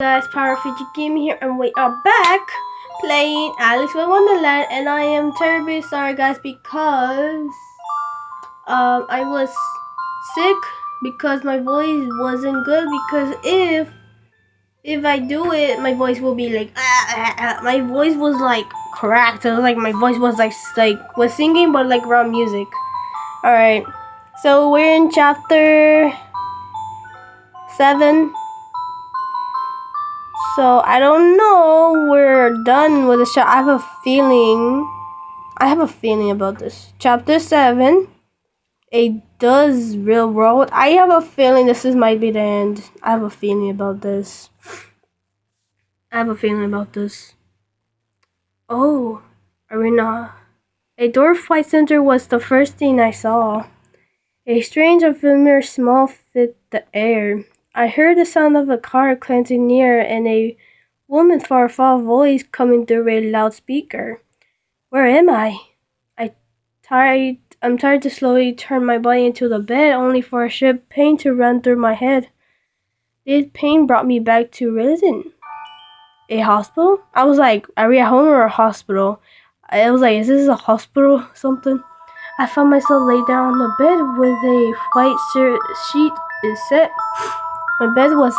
Guys, Power Fidget Gaming here, and we are back playing Alex with Wonderland. And I am terribly sorry, guys, because I was sick because my voice wasn't good. Because if I do it, my voice will be like my voice was like cracked. It was like my voice was like was singing, but like around music. All right, so we're in chapter 7. So I don't know. We're done with the show. I have a feeling. About this. Chapter 7. A does real world. I have a feeling might be the end. I have a feeling about this. Oh, arena. A dwarf flight center was the first thing I saw. A strange, unfamiliar smell filled the air. I heard the sound of a car clanking near and a woman's far voice coming through a loudspeaker. Where am I? I'm tired to slowly turn my body into the bed, only for a sharp pain to run through my head. This pain brought me back to reason. A hospital? I was like, are we at home or a hospital? I was like, is this a hospital or something? I found myself laid down on the bed with a white sheet set. My bed was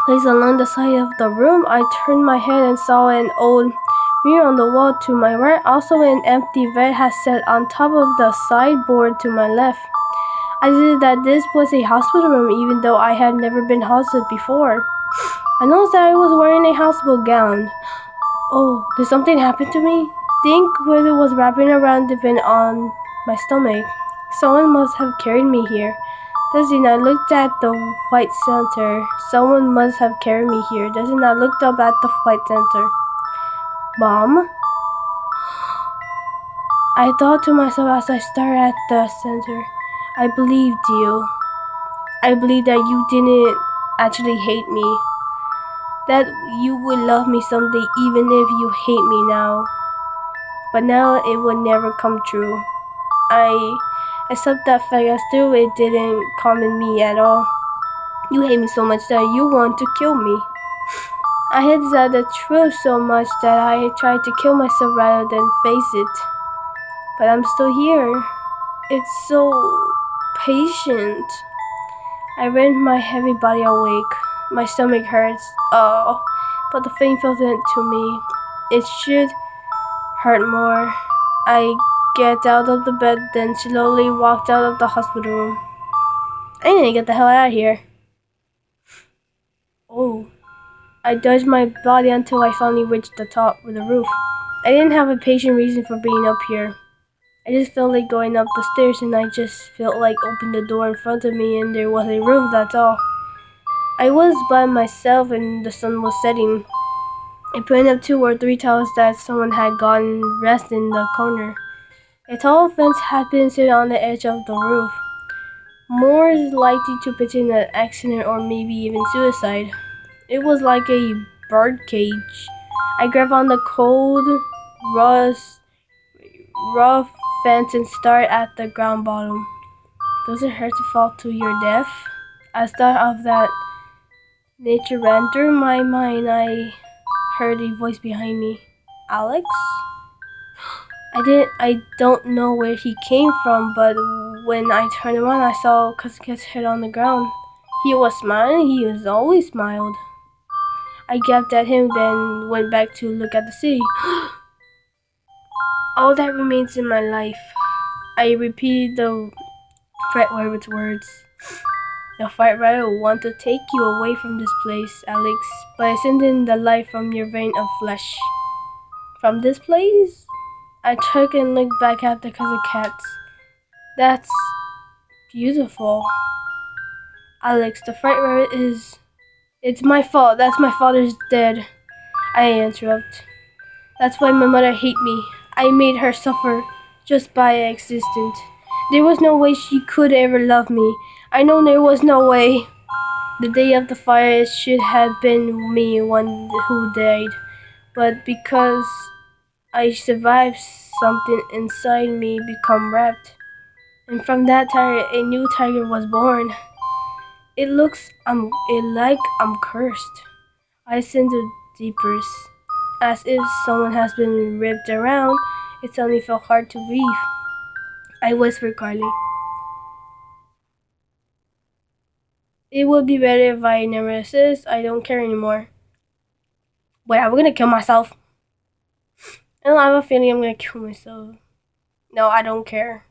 placed along the side of the room. I turned my head and saw an old mirror on the wall to my right. Also, an empty bed had set on top of the sideboard to my left. I decided that this was a hospital room, even though I had never been hospital before. I noticed that I was wearing a hospital gown. Oh, did something happen to me? Think whether it was wrapping around even on my stomach. Someone must have carried me here. Then I looked at the white center. Someone must have carried me here. Then I looked up at the white center. Mom? I thought to myself as I stared at the center. I believed you. I believed that you didn't actually hate me. That you would love me someday even if you hate me now. But now it would never come true. I accept that fact, and still it didn't come in me at all. You hate me so much that you want to kill me. I had said the truth so much that I tried to kill myself rather than face it. But I'm still here. It's so patient. I wrenched my heavy body awake. My stomach hurts. Oh, but the pain felt it to me. It should hurt more. I get out of the bed, then slowly walked out of the hospital room. I need to get the hell out of here. Oh. I dodged my body until I finally reached the top of the roof. I didn't have a patient reason for being up here. I just felt like going up the stairs, and I just felt like opening the door in front of me and there was a roof, that's all. I was by myself and the sun was setting. I pointed up 2 or 3 towels that someone had gotten rest in the corner. A tall fence had been set on the edge of the roof. More likely to prevent an accident or maybe even suicide. It was like a bird cage. I grabbed on the cold, rough fence and stared at the ground bottom. Does it hurt to fall to your death? As thought of that nature ran through my mind, I heard a voice behind me. Alex? I don't know where he came from, but when I turned around, I saw Kasuke's head on the ground. He was smiling. He was always smiled. I gaped at him, then went back to look at the city. All that remains in my life. I repeated the Fred Rabbit's words. The Fred Rabbit will want to take you away from this place, Alex, but I sent in the life from your vein of flesh. From this place? I took and looked back at the cousin cats. That's beautiful. Alex, the Fred Rabbit is... It's my fault. That's my father's dead. I interrupt. That's why my mother hated me. I made her suffer just by existence. There was no way she could ever love me. I know there was no way. The day of the fire it should have been me one who died. But because I survived, something inside me became wrapped. And from that tiger, a new tiger was born. It like I'm cursed. I sent to deepers, as if someone has been ripped around. It suddenly felt hard to breathe. I whispered Carly. It would be better if I never assist. I don't care anymore. Wait, I'm gonna kill myself. I don't have a feeling I'm gonna kill myself. No, I don't care.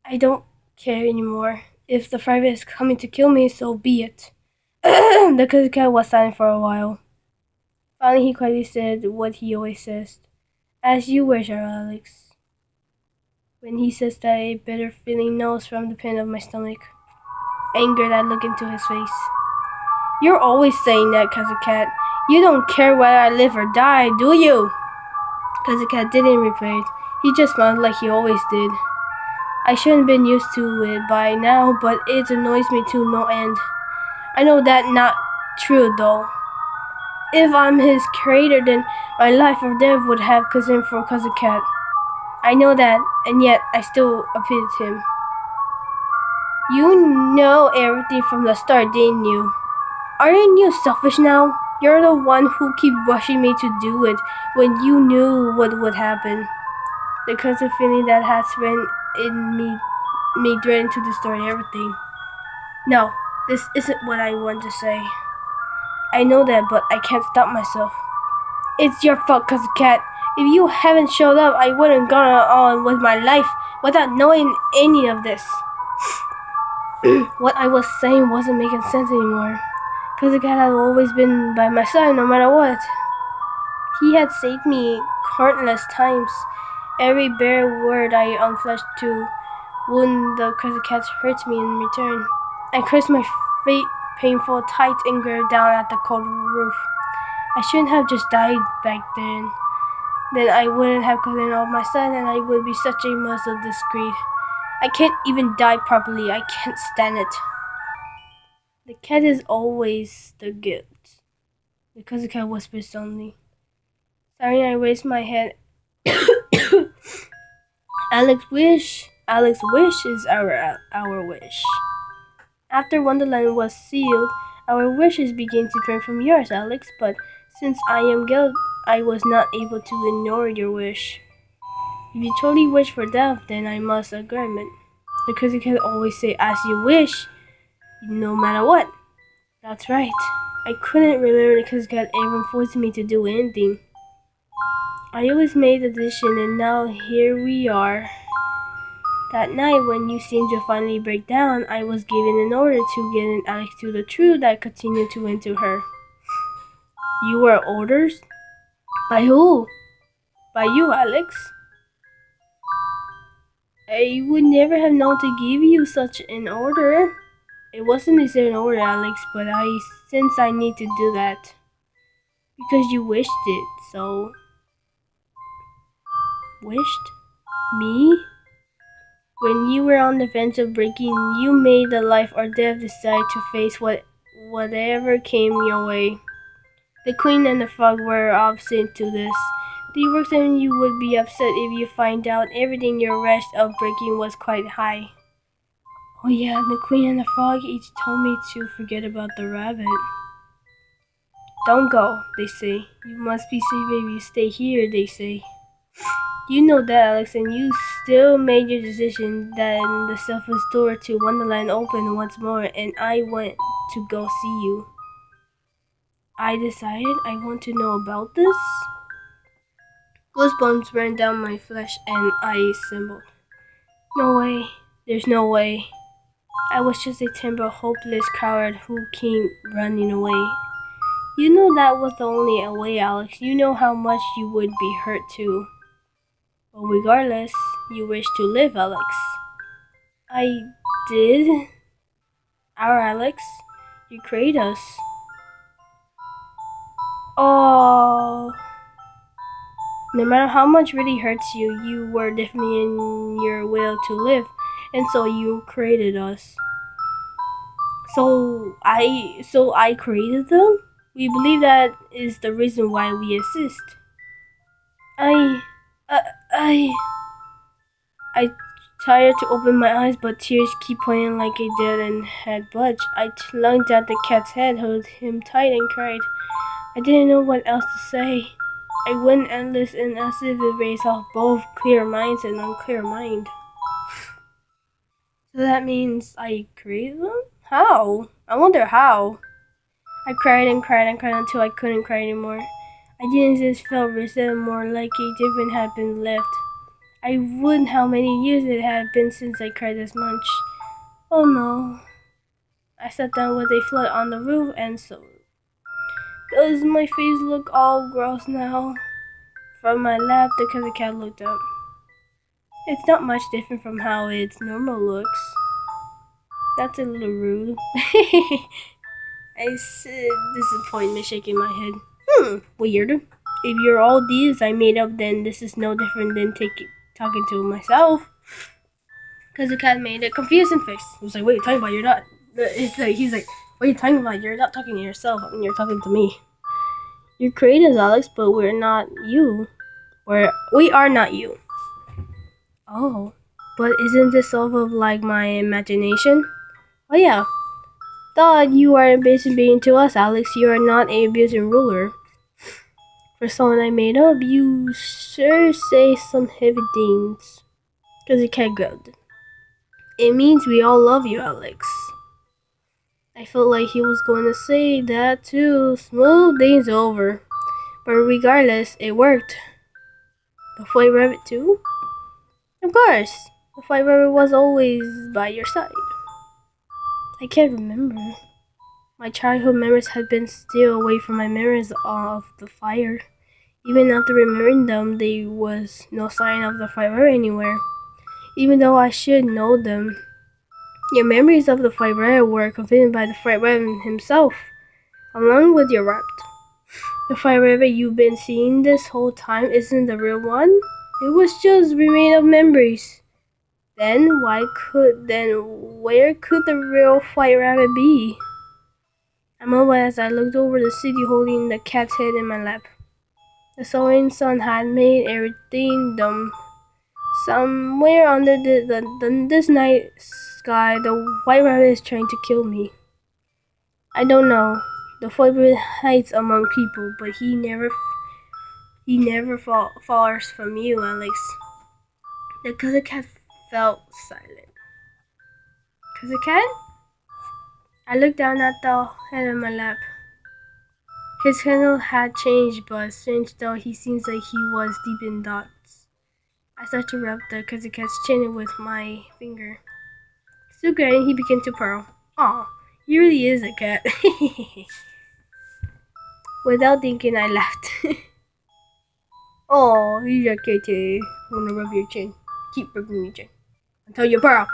I don't care anymore. If the private is coming to kill me, so be it. The crazy cat was silent for a while. Finally, he quietly said what he always says. As you wish, Alex. When he says that, a bitter feeling gnawed from the pit of my stomach. Angered, I look into his face. You're always saying that, Cousin Cat. You don't care whether I live or die, do you? Cousin Cat didn't reply. He just smiled like he always did. I shouldn't have been used to it by now, but it annoys me to no end. I know that not true, though. If I'm his creator, then my life or death would have concern for Cousin Cat. I know that, and yet I still appeal to him. You know everything from the start, didn't you? Aren't you selfish now? You're the one who keeps rushing me to do it when you knew what would happen. The constant feeling that has been in me threatened to destroy everything. No, this isn't what I want to say. I know that, but I can't stop myself. It's your fault, Cousin Cat. If you hadn't showed up, I wouldn't gone on with my life without knowing any of this. What I was saying wasn't making sense anymore. Cousin Cat had always been by my side no matter what. He had saved me countless times. Every bare word I unfleshed to wound the Cousin Cat hurts me in return. I cursed my fate, painful, tight anger down at the cold roof. I shouldn't have just died back then. Then I wouldn't have gotten all my son, and I would be such a mess of this greed. I can't even die properly. I can't stand it. The cat is always the guilt. The Cousin Cat whispered softly. Sorry, I raised my head. Alex's wish is our wish. After Wonderland was sealed, our wishes began to turn from yours, Alex, but since I am guilt, I was not able to ignore your wish. If you truly wish for death, then I must agree. Because you can always say as you wish, no matter what. That's right. I couldn't remember because God ever forced me to do anything. I always made the decision, and now here we are. That night, when you seemed to finally break down, I was given an order to get Alex to the truth that continued to enter her. You were orders? By who? By you, Alex. I would never have known to give you such an order. It wasn't necessarily an order, Alex, but I sense I need to do that. Because you wished it, so... Wished? Me? When you were on the fence of breaking, you made the life or death decide to face whatever came your way. The Queen and the Frog were opposite to this. They were saying you would be upset if you find out everything your risk of breaking was quite high. Oh yeah, the Queen and the Frog each told me to forget about the rabbit. Don't go, they say. You must be safe if you stay here, they say. You know that, Alex, and you still made your decision. Then the selfless door to Wonderland opened once more, and I went to go see you. I decided I want to know about this. Goosebumps ran down my flesh, and I trembled. No way. There's no way. I was just a timid, hopeless coward who came running away. You know that was the only way, Alex. You know how much you would be hurt too. But regardless, you wish to live, Alex. I did. Our Alex, you created us. Oh. No matter how much really hurts you, you were definitely in your will to live, and so you created us. So I created them? We believe that is the reason why we exist. I Tired to open my eyes, but tears keep playing like a dead and had budged. I lunged at the cat's head, held him tight, and cried. I didn't know what else to say. I went endless and as if it erased off both clear minds and unclear mind. So that means I created them? How? I wonder how. I cried and cried and cried until I couldn't cry anymore. I didn't just felt resentment, more like a different had been left. I wouldn't how many years it had been since I cried this much. Oh no. I sat down with a flood on the roof and so does my face look all gross now? From my lap, the kitty cat looked up. It's not much different from how its normal looks. That's a little rude. I said, disappointment shaking my head. Weird. If you're all these I made up, then this is no different than talking to myself. Cause the cat made a confusing face. He was like, what are you talking about? You're not. He's like, what are you talking about? You're not talking to yourself. I mean, you're talking to me. You're creative, Alex, but we're not you. We are not you. Oh, but isn't this all of like my imagination? Oh yeah. Thought you are basically being to us, Alex. You are not a abusing ruler. For someone I made up, you sure say some heavy things. Cause the cat growled. It means we all love you, Alex. I felt like he was going to say that too. Smooth things over. But regardless, it worked. The white rabbit too? Of course. The white rabbit was always by your side. I can't remember. My childhood memories had been still away from my memories of the fire. Even after remembering them, there was no sign of the white rabbit anywhere. Even though I should know them. Your memories of the white rabbit were confirmed by the white rabbit himself, along with your rabbit. The white rabbit you've been seeing this whole time isn't the real one. It was just remain of memories. Then where could the real white rabbit be? A moment as I looked over the city holding the cat's head in my lap. The soaring sun had made everything dumb. Somewhere under this night sky, the white rabbit is trying to kill me. I don't know. The white rabbit hides among people, but he never falls from you, Alex. The cousin cat felt silent. Cousin cat? I looked down at the head in my lap. His candle had changed, but strange though he seems like he was deep in thoughts. I started to rub the cousin cat's chin with my finger. Still grinning, he began to purr. Aw, he really is a cat. Without thinking, I laughed. Oh, he's a kitty. Wanna rub your chin? Keep rubbing your chin until you purr.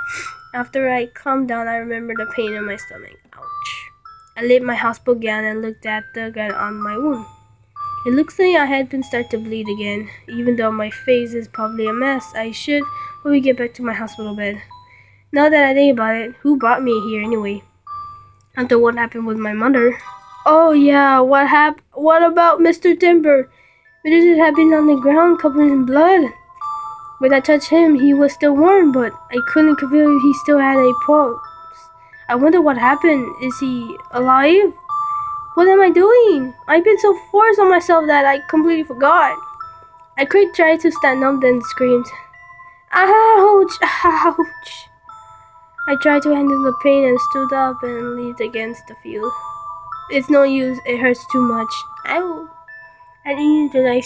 After I calmed down, I remembered the pain in my stomach. Ouch. I lit my hospital gown and looked at the gun on my wound. It looks like I had been starting to bleed again. Even though my face is probably a mess, I should probably get back to my hospital bed. Now that I think about it, who brought me here anyway? After what happened with my mother. Oh yeah, what about Mr. Timber? Mr. had been on the ground covered in blood. When I touched him, he was still warm, but I couldn't feel if he still had a pulse. I wonder what happened. Is he alive? What am I doing? I've been so forced on myself that I completely forgot. I tried to stand up, then screamed. Ouch! Ouch! I tried to handle the pain and stood up and leaned against the field. It's no use, it hurts too much. Ow! I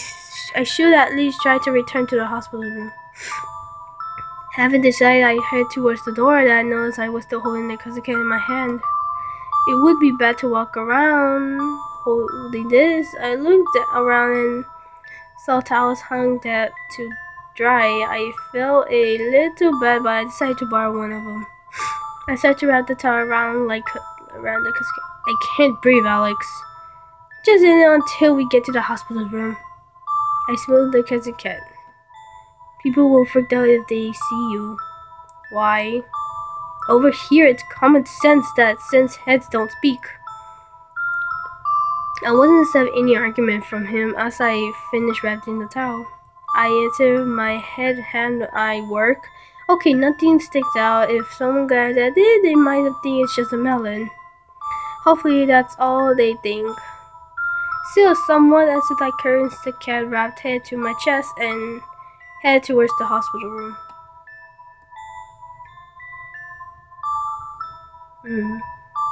should at least try to return to the hospital room. Having decided, I headed towards the door that I noticed I was still holding the cousin cat in my hand. It would be bad to walk around holding this. I looked around and saw towels hung there to dry. I felt a little bad, but I decided to borrow one of them. I started to wrap the towel around the cousin cat. I can't breathe, Alex. Just in it until we get to the hospital room. I smoothed the cousin cat. People will freak out if they see you. Why? Over here, it's common sense that since heads don't speak. I wasn't accepting any argument from him as I finished wrapping the towel. I answered my head hand eye work Okay, nothing sticks out. If someone glares at it, they might think it's just a melon. Hopefully that's all they think. Still, someone acted like curtains the cat wrapped head to my chest and headed towards the hospital room.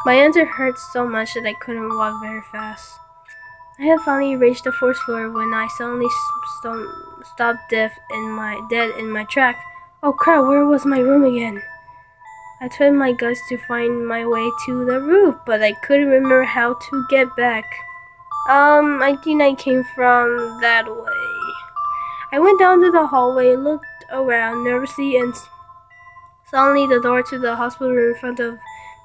My answer hurt so much that I couldn't walk very fast. I had finally reached the fourth floor when I suddenly stopped dead in my track. Oh crap, where was my room again? I tried my guts to find my way to the roof, but I couldn't remember how to get back. I think I came from that way. I went down to the hallway, looked around nervously, and suddenly the door to the hospital room in front of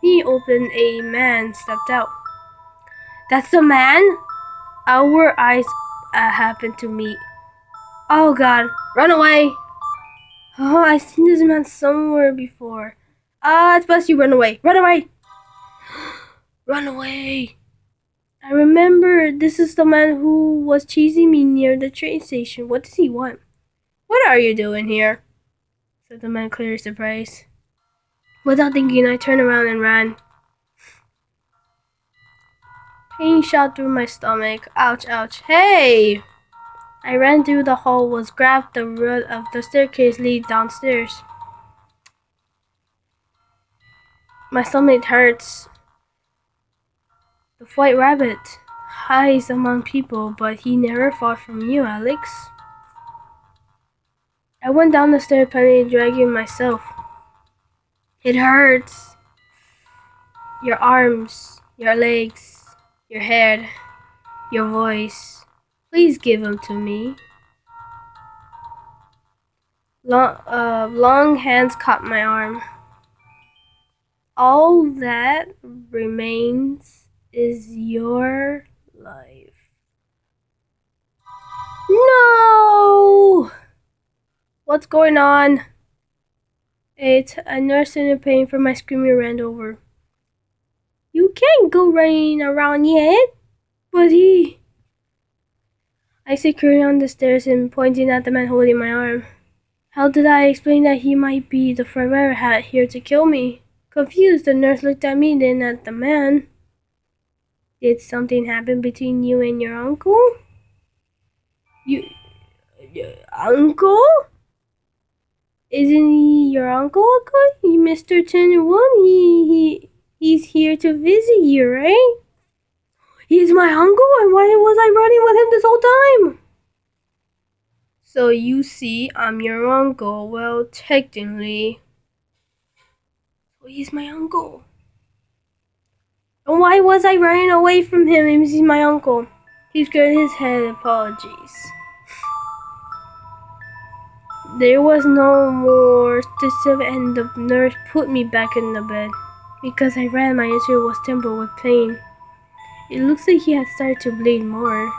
me opened. A man stepped out. That's the man? Our eyes happened to meet. Oh god, run away! Oh, I've seen this man somewhere before. It's best you run away. Run away! Run away! I remember this is the man who was chasing me near the train station. What does he want? What are you doing here? Said the man, clearly surprised. Without thinking, I turned around and ran. Pain shot through my stomach. Ouch, ouch. Hey! I ran through the hall, grabbed the root of the staircase lead downstairs. My stomach hurts. The white rabbit hides among people, but he never fought from you, Alex. I went down the stairs, panting, dragging myself. It hurts. Your arms, your legs, your head, your voice. Please give them to me. Long hands caught my arm. All that remains is your life. No! What's going on? A nurse in pain from my screaming ran over. You can't go running around yet. But I securely on the stairs and pointing at the man holding my arm. How did I explain that he might be the forever hat here to kill me? Confused, the nurse looked at me, then at the man. Did something happen between you and your uncle? Your uncle? Isn't he your uncle? Mr. 10-1? He's here to visit you, right? He's my uncle, and why was I running with him this whole time? So you see, I'm your uncle. Well, technically. So he's my uncle. And why was I running away from him if he's my uncle? He scratched his head. Apologies. There was no more specific, and the nurse put me back in the bed. Because I ran, my answer was tempered with pain. It looks like he had started to bleed more.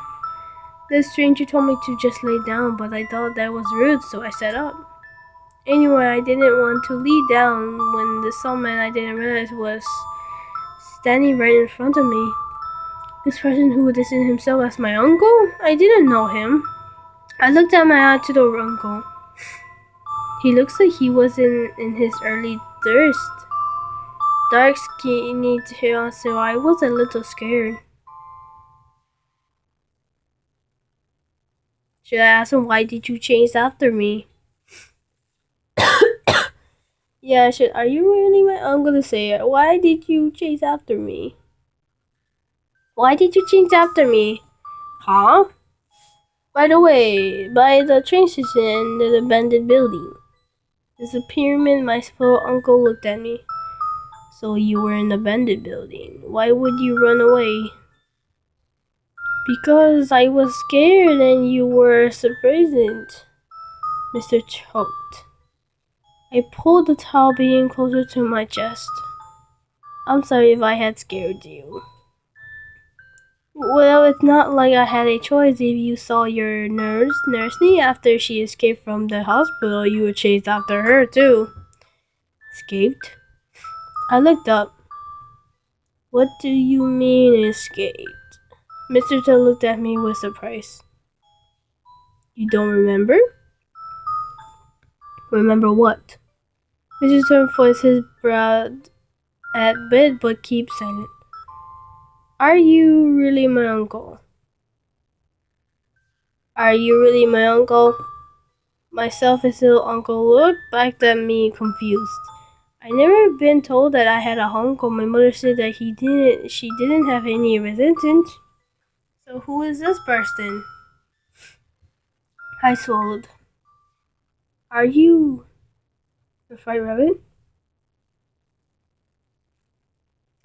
The stranger told me to just lay down, but I thought that was rude, so I sat up. Anyway, I didn't want to lay down when some man I didn't realize was standing right in front of me. This person who listed himself as my uncle? I didn't know him. I looked at my aunt to the uncle. He looks like he was in his early 30s. Dark skinny hair, so I was a little scared. Should I ask him, why did you chase after me? Yeah, are you really my uncle to say it? Why did you chase after me? Why did you chase after me? Huh? By the way, by the train station, the abandoned building. Disappearment, my full uncle looked at me. So you were in the abandoned building. Why would you run away? Because I was scared and you were surprised. Mr. choked. I pulled the towel being closer to my chest. I'm sorry if I had scared you. Well, it's not like I had a choice. If you saw your nursey after she escaped from the hospital, you would chase after her too. Escaped? I looked up. What do you mean escaped? Mr. Toad looked at me with surprise. You don't remember? Remember what? Mr. Turn flies his brow at bit but keeps silent. Are you really my uncle? Are you really my uncle? My selfish-little uncle looked back at me confused. I never been told that I had a uncle. My mother said that she didn't have any resentment. So who is this person? I swallowed. Are you the fried rabbit?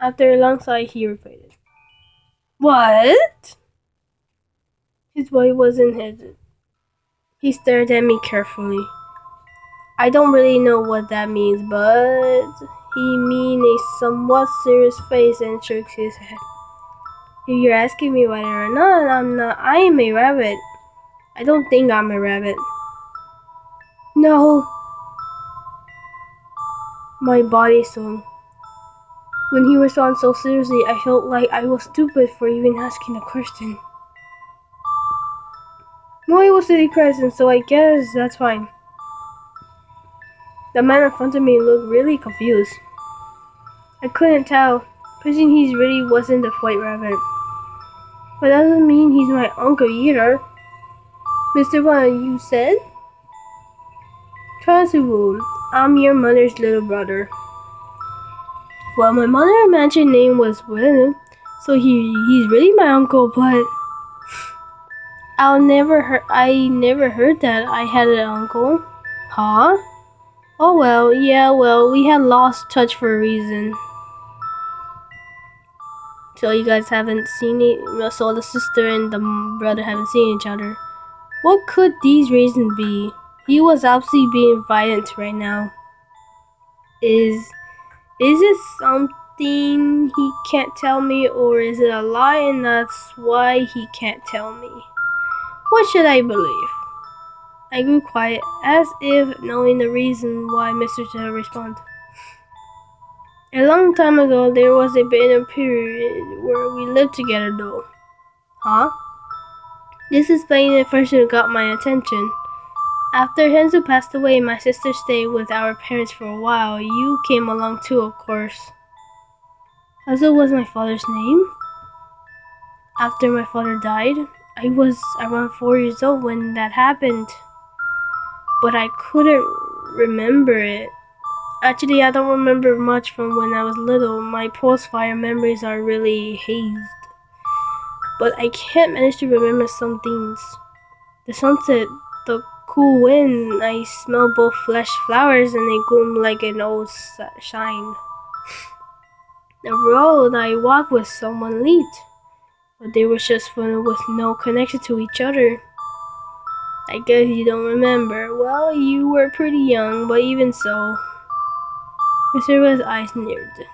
After a long sigh, he repeated. What? His voice wasn't hesitant. He stared at me carefully. I don't really know what that means, but he made a somewhat serious face and shook his head. If you're asking me whether or not, I'm not. I am a rabbit. I don't think I'm a rabbit. No. My body swung. When he responded so seriously, I felt like I was stupid for even asking the question. No, he was sitting present, so I guess that's fine. The man in front of me looked really confused. I couldn't tell. Pretending he really wasn't the white rabbit. But that doesn't mean he's my uncle either. Mr. One, you said? Transwool, I'm your mother's little brother. Well, my mother imagined name was Will, so he's really my uncle, but I never heard that I had an uncle. Huh? Oh well, yeah, well, we had lost touch for a reason. So you guys haven't seen it, so the sister and the brother haven't seen each other. What could these reasons be? He was obviously being violent right now. Is it something he can't tell me, or is it a lie and that's why he can't tell me? What should I believe? I grew quiet, as if knowing the reason why Mr. Taylor responded. A long time ago, there was a period where we lived together, though. Huh? This is playing the first who got my attention. After Henzo passed away, my sister stayed with our parents for a while. You came along too, of course. Hazel was my father's name. After my father died, I was around 4 years old when that happened. But I couldn't remember it. Actually, I don't remember much from when I was little. My post-fire memories are really hazed. But I can't manage to remember some things. The sunset, the cool wind, I smell both fresh flowers and they gloom like an old shine. The road I walked with someone lead, but they were just fun with no connection to each other. I guess you don't remember. Well, you were pretty young, but even so. Mr. Red's eyes neared.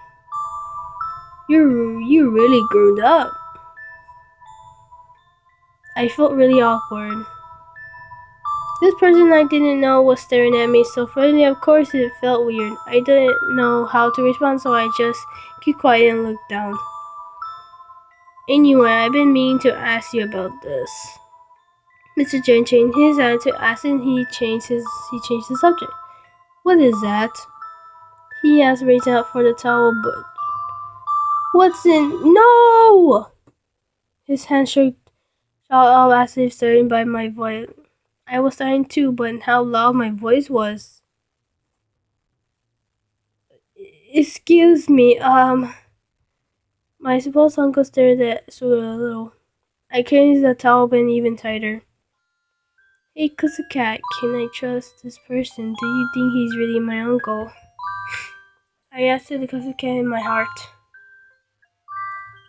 You really grew up. I felt really awkward. This person I didn't know was staring at me so friendly, of course it felt weird. I didn't know how to respond, so I just kept quiet and looked down. Anyway, I've been meaning to ask you about this. Mr. Jane changed his attitude as he changed the subject. What is that? He asked, reaching out for the towel, but what's in? No! His hand shook off as if stirring by my voice. I was starting too, but how loud my voice was. Excuse me, my supposed uncle stared at Sue a little. I closed the towel band even tighter. Hey, Pussycat, can I trust this person? Do you think he's really my uncle? I asked the Pussycat in my heart.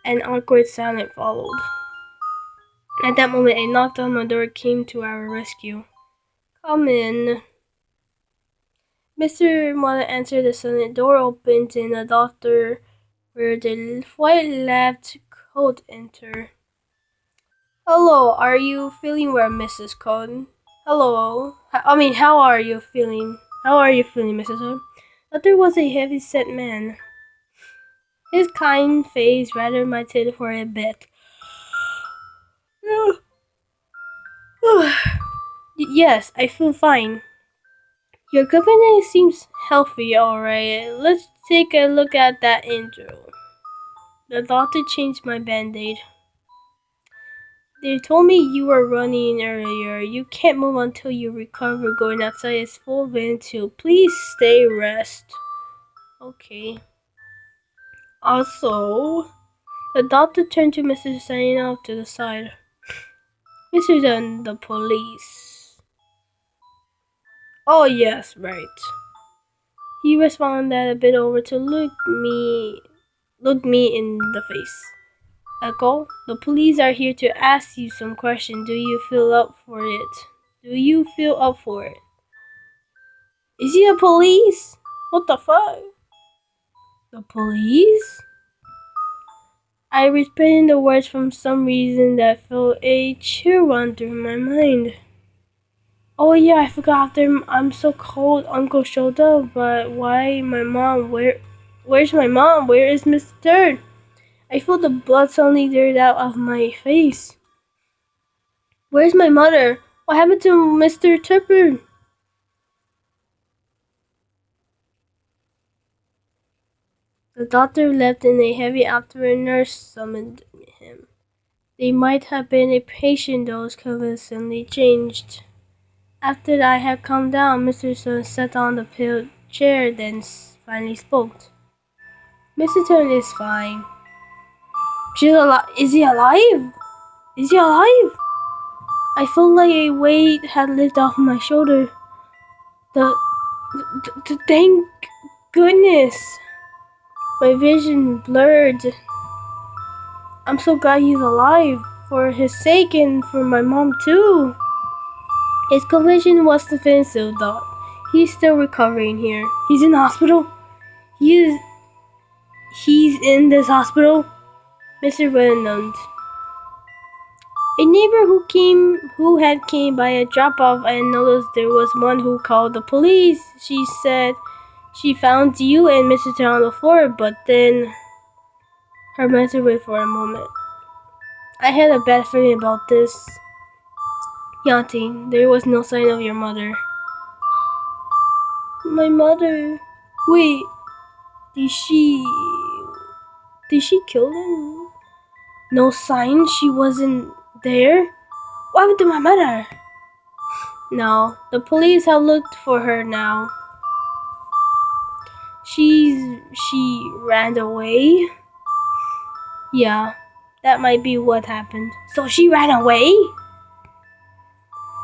An awkward silence followed. At that moment, a knock on my door came to our rescue. Come in. Mr. Mother answered. The silent door opened and the doctor, where the white lab coat entered. Hello, are you feeling well, Mrs. Coden? Hello. How are you feeling? How are you feeling, Mrs. Coden? Doctor was a heavy-set man. His kind face rather my tail for a bit. Yes, I feel fine. Your company seems Healthy, alright. Let's take a look at that injury. The doctor changed my band-aid. They told me you were running earlier. You can't move until you recover. Going outside is full of wind too. Please stay rest. Okay. Also, the doctor turned to Mr. Signing off to the side. Mr. Dunn, the police. Oh yes, right. He responded a bit over to look me in the face. Echo, the police are here to ask you some questions. Do you feel up for it? Do you feel up for it? Is he a police? What the fuck? The police? I repeated the words from some reason that felt a chill run through my mind. Oh yeah, I forgot after I'm so cold, Uncle showed up, but why my mom? Where's my mom? Where is Mr. Turd? I felt the blood suddenly dirt out of my face. Where's my mother? What happened to Mr. Tupper? The doctor left and a heavy after a nurse summoned him. They might have been a patient though, convincingly changed. After I had calmed down, Mr. Sun sat on the chair, then finally spoke. Mr. Turn is fine. She's alive. Is he alive? Is he alive? I felt like a weight had lifted off my shoulder. Thank goodness. My vision blurred. I'm so glad he's alive. For his sake and for my mom too. His condition was defensive, though. He's still recovering here. He's in the hospital? He's in this hospital? Mr. Redmond. A neighbor who had came by a drop-off and noticed there was one who called the police. She said she found you and Mr. Turner on the floor, but then her mother waited for a moment. I had a bad feeling about this. Yanti, there was no sign of your mother. My mother? Wait, did she kill them? No sign she wasn't there? What happened to my mother? No, the police have looked for her now. She ran away? Yeah, that might be what happened. So she ran away?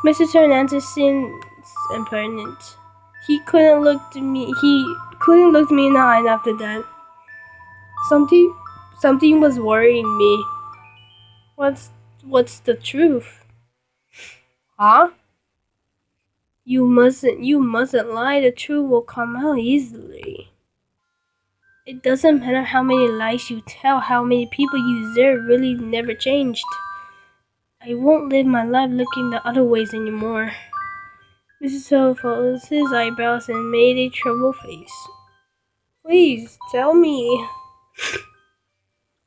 Mr. Hernandez seemed impertinent. He couldn't look me in the eye after that. Something was worrying me. What's the truth? Huh? You mustn't lie. The truth will come out easily. It doesn't matter how many lies you tell, how many people you deserve really never changed. I won't live my life looking the other ways anymore. Mrs. Hill froze his eyebrows and made a troubled face. Please, tell me.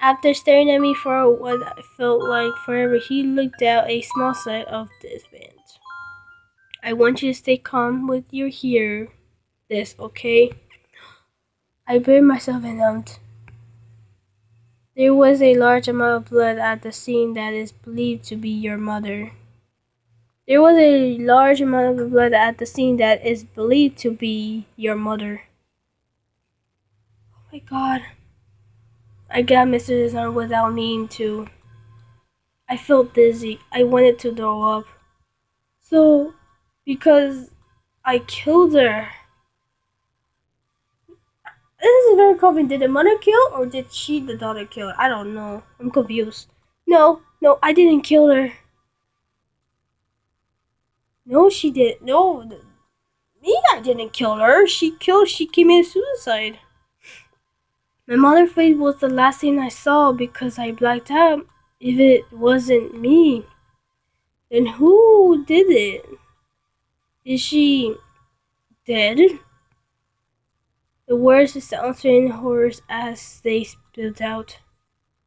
After staring at me for what felt like forever, he looked out a small side of this vent. I want you to stay calm with your this, okay? I buried myself and humped. There was a large amount of blood at the scene that is believed to be your mother. There was a large amount of blood at the scene that is believed to be your mother. Oh my god. I got Mr. Arm without meaning to. I felt dizzy. I wanted to throw up. So, because I killed her. This is very confusing. Did the mother kill or did the daughter kill her? I don't know. I'm confused. No, I didn't kill her. No, she did. No, I didn't kill her. She committed suicide. My mother's face was the last thing I saw because I blacked out. If it wasn't me, then who did it? Is she dead? The words sounded in horrors as they spilled out.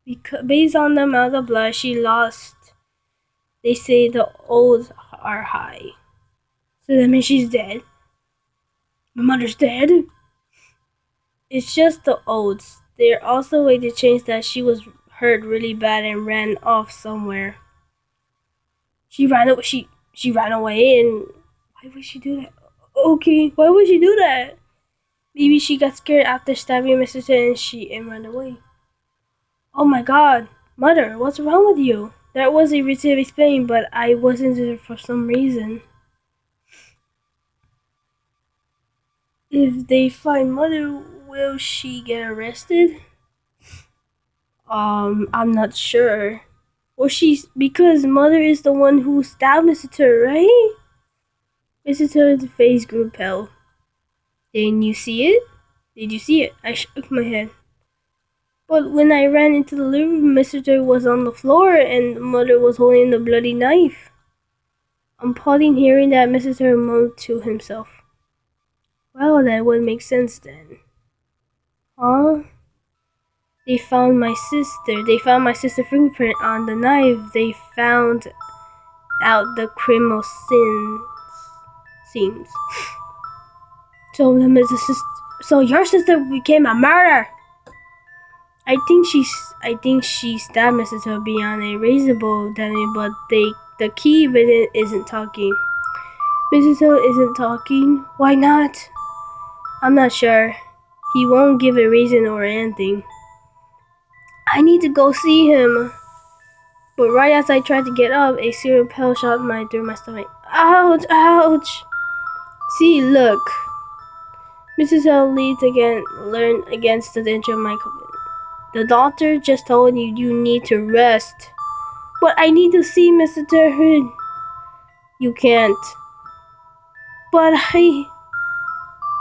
Because, based on the amount of blood she lost, they say the odds are high. So that means she's dead. My mother's dead? It's just the oaths. They're also a way to change that she was hurt really bad and ran off somewhere. She ran away and why would she do that? Okay, why would she do that? Maybe she got scared after stabbing Mr. Chen and ran away. Oh my god, Mother, what's wrong with you? That was a reason to explain, but I wasn't there for some reason. If they find Mother, will she get arrested? I'm not sure. Well, because Mother is the one who stabbed Mr. Tur, right? Mr. Tur's face grew pale. Didn't you see it? Did you see it? I shook my head. But when I ran into the living room, Mr. Tur was on the floor and Mother was holding the bloody knife. I'm pausing, hearing that Mr. Tur mumbled to himself. Well, that would make sense then. Huh? They found my sister's fingerprint on the knife. They found out the criminal scenes. So your sister became a murderer. I think she stabbed Mr. Toe beyond a reasonable doubt, but the key evidence isn't talking. Mr. Toe isn't talking. Why not? I'm not sure. He won't give a reason or anything. I need to go see him. But right as I tried to get up, a serial pell shot through my stomach. Ouch! Ouch! See, look. Mrs. L leaned against the edge of my coffin. The doctor just told you need to rest. But I need to see Mr. Turhood. You can't. But I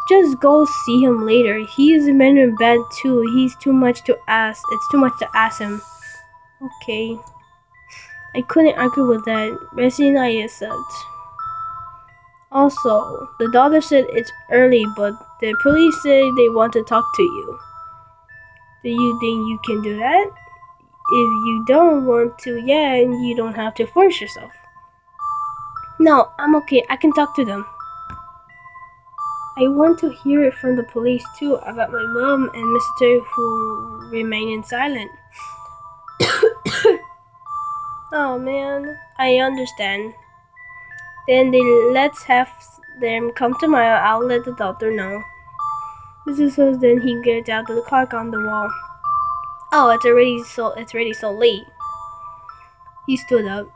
just go see him later. He is in bed too. He's too much to ask. It's too much to ask him. Okay. I couldn't argue with that. Resting, I accept. Also, the doctor said it's early, but the police say they want to talk to you. Do you think you can do that? If you don't want to, yeah, and you don't have to force yourself. No, I'm okay. I can talk to them. I want to hear it from the police too about my mom and Mr. who remain silent. Oh man, I understand. Then let's have them come tomorrow. I'll let the doctor know. Mrs. says then he gets out the clock on the wall. Oh, it's already so late. He stood up.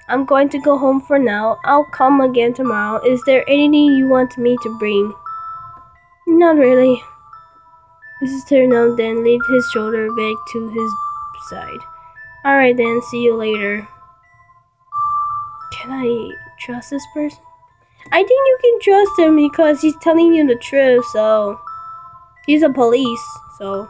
I'm going to go home for now. I'll come again tomorrow. Is there anything you want me to bring? Not really. Mrs. Turner then laid his shoulder back to his side. Alright then, see you later. Can I trust this person? I think you can trust him because he's telling you the truth, so he's a police, so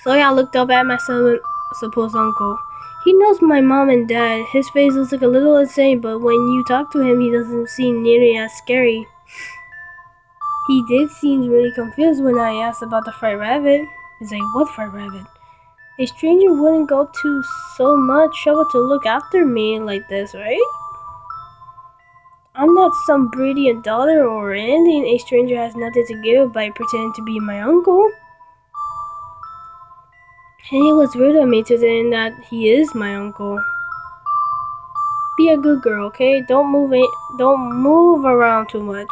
I looked up at my supposed uncle. He knows my mom and dad. His face looks like a little insane, but when you talk to him, he doesn't seem nearly as scary. He did seem really confused when I asked about the fried rabbit. He's like, what fried rabbit? A stranger wouldn't go to so much trouble to look after me like this, right? I'm not some brilliant daughter or anything. A stranger has nothing to give by pretending to be my uncle. And it was rude of me to say that he is my uncle. Be a good girl, okay? Don't move around too much.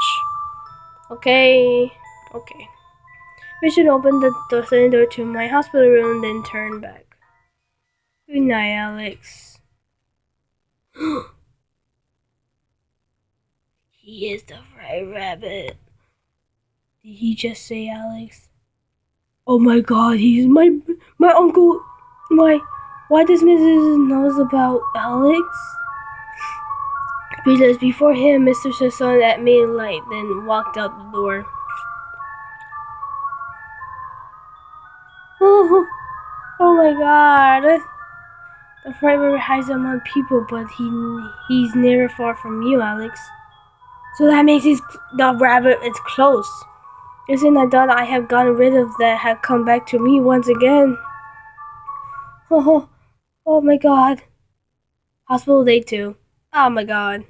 Okay. Okay. We should open the door to my hospital room, then turn back. Good night, Alex. He is the fried rabbit. Did he just say Alex? Oh my god, he's my uncle. Why does Mrs. knows about Alex? Because before him, Mr. Sasson at me light, then walked out the door. Oh my god. The fried rabbit hides among people, but he's never far from you, Alex. So that means the rabbit is close. Isn't I thought I have gotten rid of that had come back to me once again? Oh my god. Hospital day 2. Oh my god.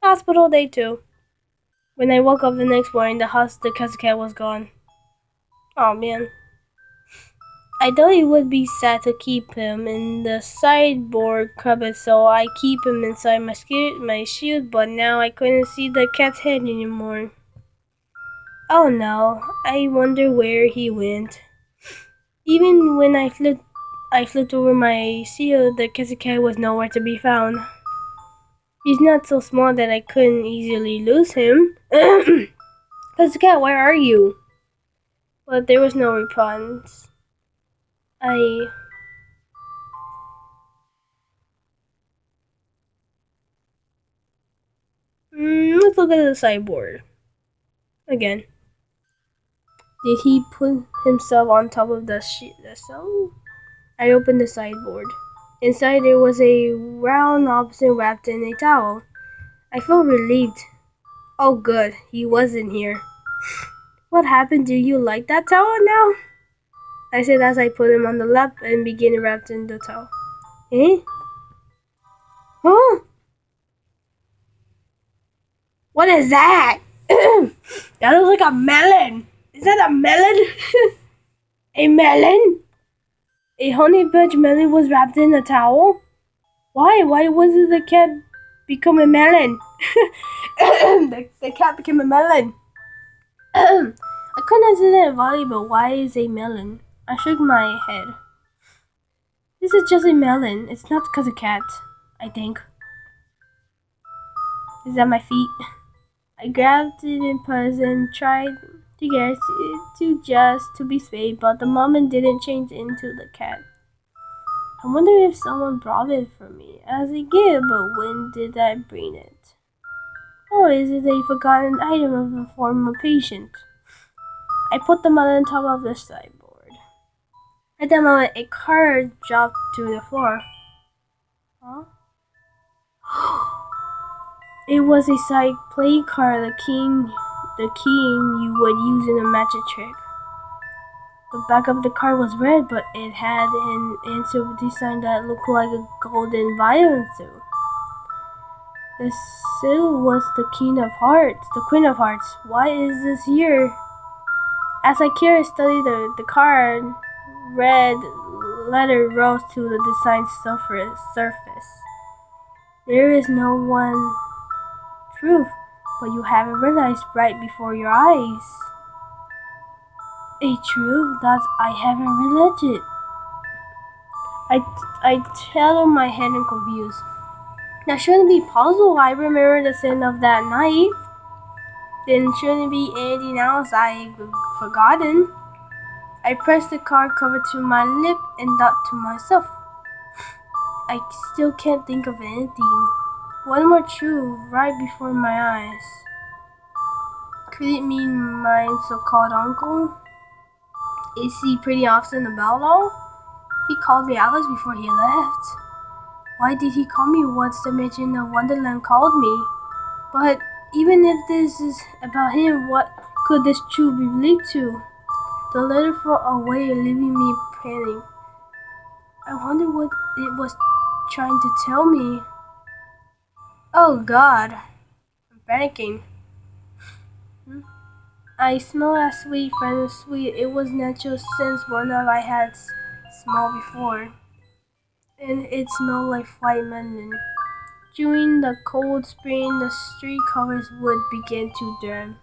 Hospital day 2. When I woke up the next morning, the cat was gone. Oh man. I thought it would be sad to keep him in the sideboard cupboard, so I keep him inside my shield, but now I couldn't see the cat's head anymore. Oh no, I wonder where he went. Even when I flipped over my shield, the cat was nowhere to be found. He's not so small that I couldn't easily lose him. Cat, where are you? But there was no response. Let's look at the sideboard again. Did he put himself on top of the stove? I opened the sideboard. Inside there was a round object wrapped in a towel. I felt relieved. Oh good, he wasn't here. What happened? Do you like that towel now? I said as I put him on the lap and began wrapped in the towel. Eh? Huh? What is that? That looks like a melon. Is that a melon? A melon? A honey bunch melon was wrapped in a towel? Why? Why wasn't the cat become a melon? the cat became a melon. I couldn't answer that volley, but why is a melon? I shook my head. This is just a melon. It's not because of cat, I think. Is that my feet? I grabbed it in purse and tried to get it to be spayed, but the moment didn't change into the cat. I wonder if someone brought it for me as a gift, but when did I bring it? Or is it a forgotten item of a former patient? I put them on top of the sideboard. At that moment, a card dropped to the floor. Huh? It was a side play card, the king you would use in a magic trick. The back of the card was red, but it had an answer design that looked like a golden violin seal. The seal was the Queen of Hearts. Why is this here? As I carefully studied the card, red letter rose to the design surface. There is no one truth, but you haven't realized right before your eyes. A truth that I haven't realized it. I tilted my head and confused. That shouldn't be puzzle. I remember the scene of that night. Then shouldn't be anything else I've forgotten. I pressed the card cover to my lip and thought to myself, I still can't think of anything. One more truth right before my eyes. Could it mean my so-called uncle? Is he pretty often about all? He called me Alice before he left. Why did he call me? What's the Magician of Wonderland called me? But even if this is about him, what could this truth be linked to? The letter fell away, leaving me panting. I wonder what it was trying to tell me. Oh God, I'm panicking. I smell as sweet, friend of sweet. It was natural since one of I had smelled before. And it smelled like white melon. During the cold spring, the street colors would begin to dim.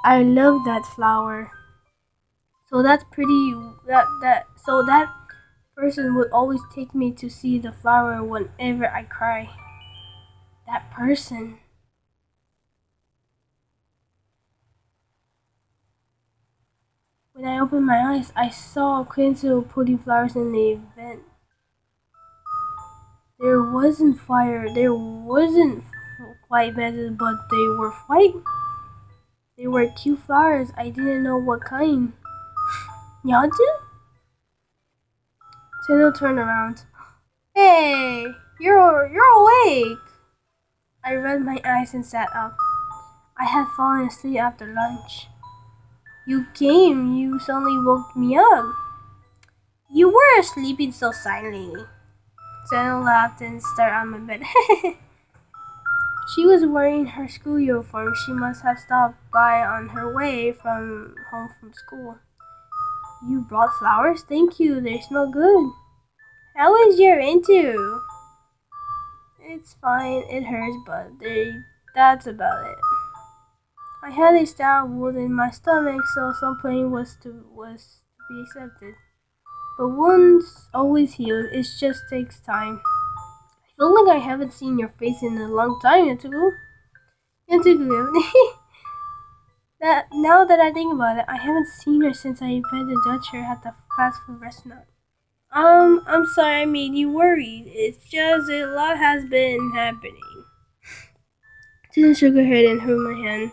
I love that flower. So that's pretty. So that person would always take me to see the flower whenever I cry. That person. When I opened my eyes, I saw Quincy putting flowers in the vent. There wasn't fire. There wasn't white vents, but they were white. They were cute flowers. I didn't know what kind. Y'all do? Tino turned around. Hey, you're awake. I rubbed my eyes and sat up. I had fallen asleep after lunch. You came. You suddenly woke me up. You were sleeping so silently. Tino laughed and stared at my bed. She was wearing her school uniform. She must have stopped by on her way from home from school. You brought flowers? Thank you. They smell good. How is your into? It's fine. It hurts, but that's about it. I had a stab wound in my stomach, so some pain was to be accepted. But wounds always heal. It just takes time. I feel like I haven't seen your face in a long time, Yatugu. Yatugu. That now that I think about it, I haven't seen her since I met the Dutcher at the fast food restaurant. I'm sorry I made you worried. It's just a lot has been happening. Susan shook her head and held my hand.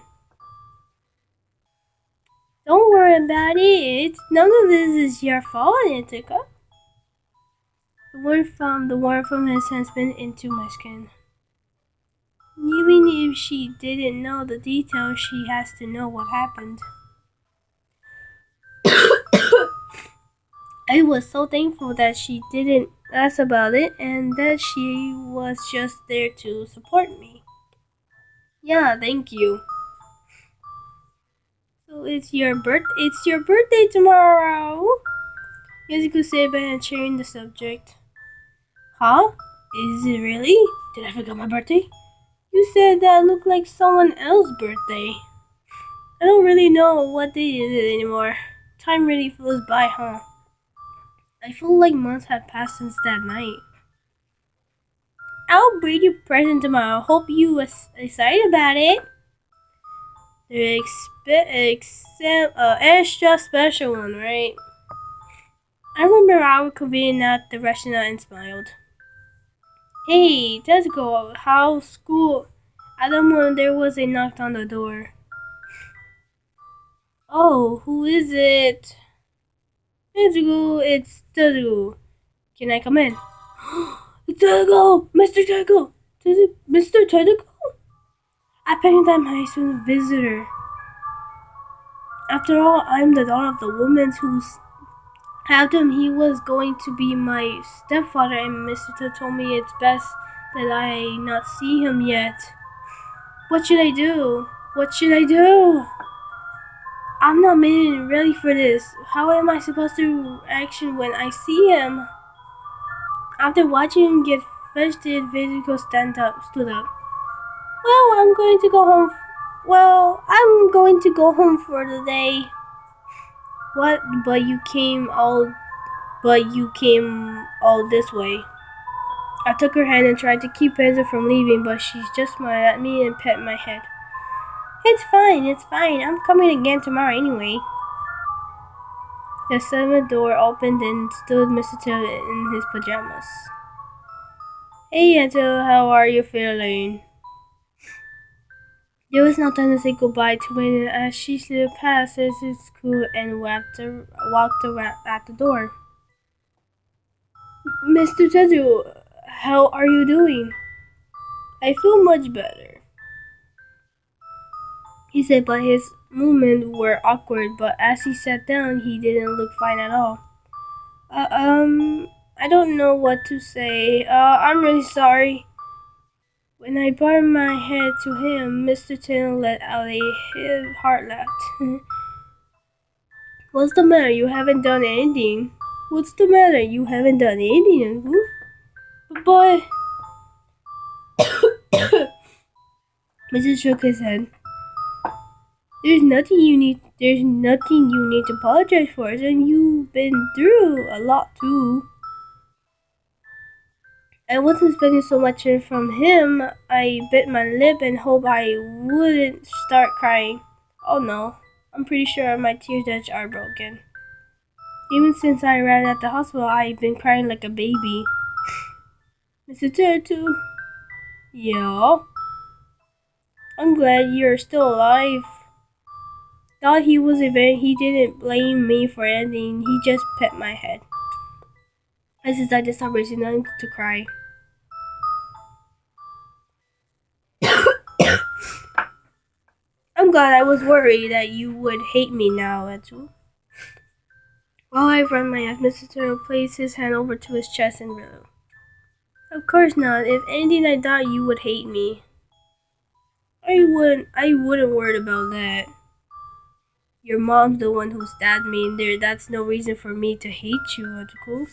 Don't worry about it. None of this is your fault, Antica. The warmth from his hands went into my skin. Even if she didn't know the details, she has to know what happened. I was so thankful that she didn't ask about it and that she was just there to support me. Yeah, thank you. So it's your birthday tomorrow. Yasuko said by changing the subject. Huh? Is it really? Did I forget my birthday? You said that looked like someone else's birthday. I don't really know what day it is anymore. Time really flows by, huh? I feel like months have passed since that night. I'll bring you a present tomorrow. Hope you was excited about it. The extra special one, right? I remember our convening at the restaurant and smiled. Hey, let's go. How's school? At the moment, there was a knock on the door. Oh, who is it? It's Tezuko. Can I come in? It's Tezuko! Mr. Tezuko! Mr. Tezuko? I panicked that my student visitor. After all, I'm the daughter of the woman who's told him he was going to be my stepfather, and Mr. Ted told me it's best that I not see him yet. What should I do? What should I do? I'm not made ready for this. How am I supposed to action when I see him? After watching him get frustrated, Vesico stood up. I'm going to go home for the day. What? But you came all this way. I took her hand and tried to keep Hazel from leaving, but she just smiled at me and pet my head. It's fine. I'm coming again tomorrow anyway. The seventh door opened and stood Mr. Taylor in his pajamas. Hey, Hazel, how are you feeling? There was no time to say goodbye to Wayne as she slipped past his school and walked around at the door. Mr. Tezu, how are you doing? I feel much better, he said, but his movements were awkward, but as he sat down, he didn't look fine at all. I don't know what to say. I'm really sorry. When I bowed my head to him, Mr. Taylor let out a hard laugh. What's the matter? You haven't done anything. What's the matter? You haven't done anything. But Mrs. shook his head. There's nothing you need to apologize for, and you've been through a lot too. I wasn't expecting so much from him. I bit my lip and hoped I wouldn't start crying. Oh no, I'm pretty sure my tears edge are broken. Even since I arrived at the hospital, I've been crying like a baby. Mr. Turtle. Yeah. I'm glad you're still alive. Thought he didn't blame me for anything. He just pet my head. I decided to stop raising nothing to cry. I'm glad I was worried that you would hate me now, Etsu. While I ran my eyes, Mr. Turtle placed his hand over to his chest and wrote, Of course not. If anything, I thought you would hate me. I wouldn't worry about that. Your mom's the one who stabbed me in there. That's no reason for me to hate you, Uncle.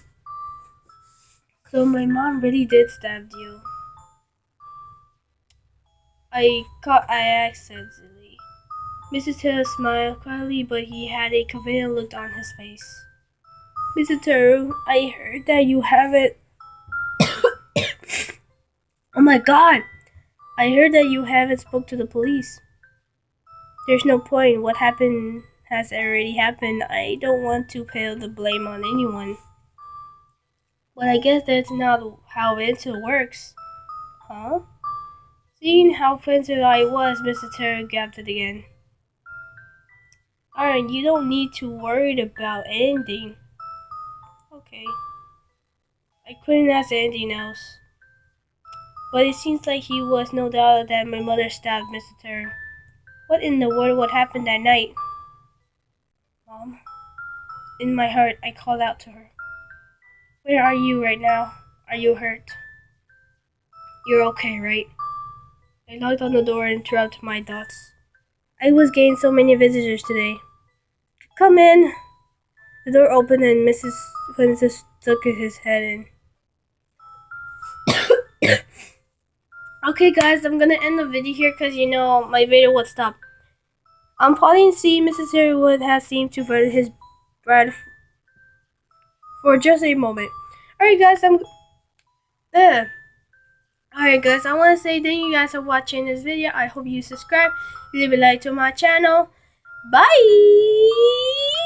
So my mom really did stab you. I accidentally. Mr. Taylor smiled quietly, but he had a confident look on his face. Mr. Taylor, I heard that you haven't. Oh my God! I heard that you haven't spoke to the police. There's no point. What happened has already happened. I don't want to pile the blame on anyone. But I guess that's not how Vincent works. Huh? Seeing how offensive I was, Mr. Terry gasped it again. Alright, you don't need to worry about anything. Okay. I couldn't ask anything else. But it seems like he was no doubt that my mother stabbed Mr. Terry. What in the world would happen that night? Mom. In my heart, I called out to her. Where are you right now? Are you hurt? You're okay, right? I knocked on the door and interrupted my thoughts. I was getting so many visitors today. Come in. The door opened and Mrs. Francis stuck his head in. Okay, guys, I'm gonna end the video here because my video would stop. Pauline C. Mrs. Sherwood has seemed to visit his bride for just a moment. Alright, guys, Alright, guys, I want to say thank you guys for watching this video. I hope you subscribe, leave a like to my channel. Bye!